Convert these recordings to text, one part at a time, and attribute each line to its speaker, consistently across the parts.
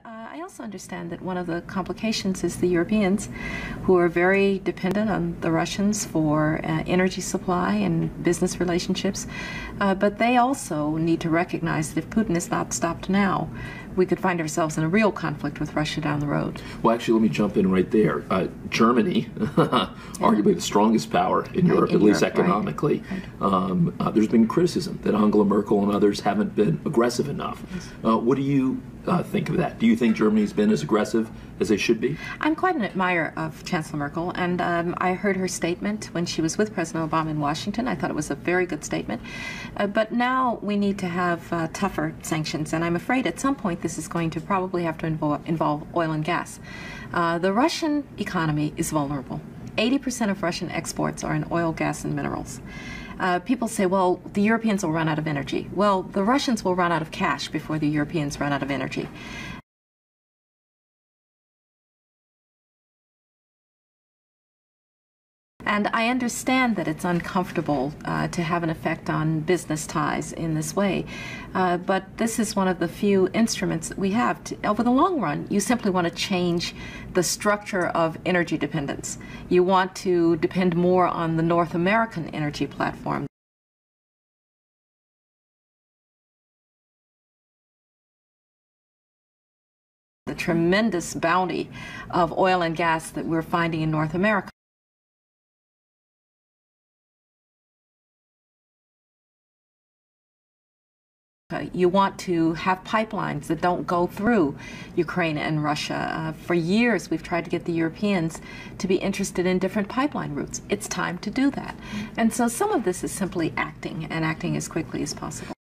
Speaker 1: I also understand that one of the complications is the Europeans, who are very dependent on the Russians for energy supply and business relationships, but they also need to recognize that if Putin is not stopped now, we could find ourselves in a real conflict with Russia down the road.
Speaker 2: Well, actually, let me jump in right there. Germany, arguably the strongest power in Europe, at least economically. Right. There's been criticism that Angela Merkel and others haven't been aggressive enough. What do you think of that? Do you think Germany's been as aggressive as they should be?
Speaker 1: I'm quite an admirer of Chancellor Merkel, and I heard her statement when she was with President Obama in Washington. I thought it was a very good statement. But now we need to have tougher sanctions, and I'm afraid at some point this is going to probably have to involve oil and gas. The Russian economy is vulnerable. 80% of Russian exports are in oil, gas, and minerals. People say, well, the Europeans will run out of energy. Well, the Russians will run out of cash before the Europeans run out of energy. And I understand that it's uncomfortable to have an effect on business ties in this way, but this is one of the few instruments that we have. Over the long run, you simply want to change the structure of energy dependence. You want to depend more on the North American energy platform. The tremendous bounty of oil and gas that we're finding in North America. You want to have pipelines that don't go through Ukraine and Russia. For years, we've tried to get the Europeans to be interested in different pipeline routes. It's time to do that. And so some of this is simply acting, and acting as quickly as possible.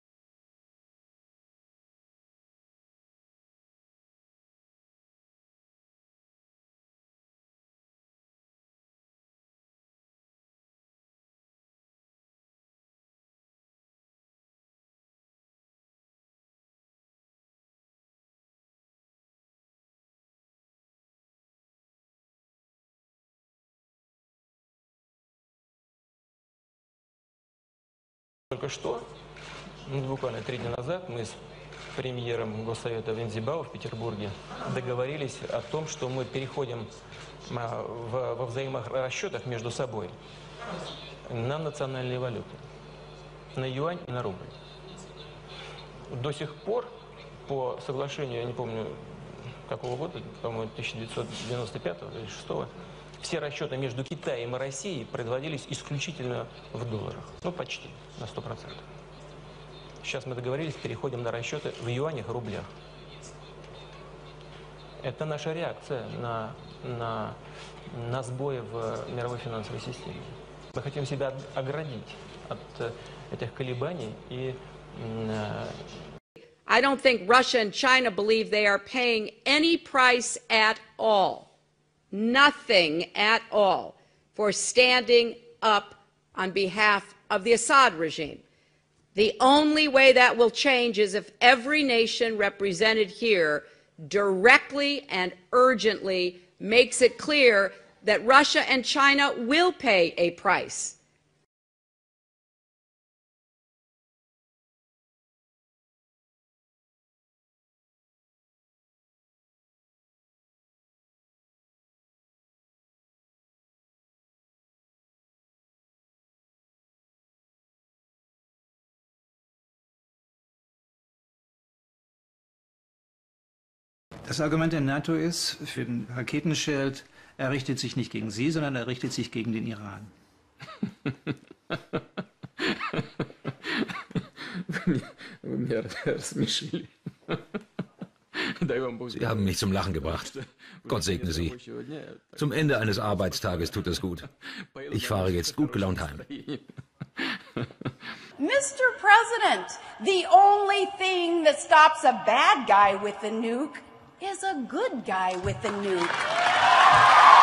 Speaker 3: Только что, буквально 3 дня назад, мы с премьером Госсовета Вензибао в Петербурге договорились о том, что мы переходим во взаиморасчетах между собой на национальные валюты, на юань и на рубль. До сих пор, по соглашению, я не помню какого года, по-моему, 1995 или 1996, все расчеты между Китаем и Россией производились исключительно в долларах. Ну, почти, на 100%. Сейчас мы договорились, переходим на расчеты в юанях и рублях. Это наша реакция на сбои в мировой финансовой системе. Мы хотим себя оградить от этих колебаний и...
Speaker 4: I don't think Russia and China believe they are paying any price at all. Nothing at all for standing up on behalf of the Assad regime. The only way that will change is if every nation represented here directly and urgently makes it clear that Russia and China will pay a price.
Speaker 5: Das Argument der NATO ist, für den Raketenschild, er richtet sich nicht gegen Sie, sondern er richtet sich gegen den Iran.
Speaker 6: Sie haben mich zum Lachen gebracht. Gott segne Sie. Zum Ende eines Arbeitstages tut es gut. Ich fahre jetzt gut gelaunt heim.
Speaker 7: Mr. President, the only thing that stops a bad guy with the nuke is a good guy with the nuke.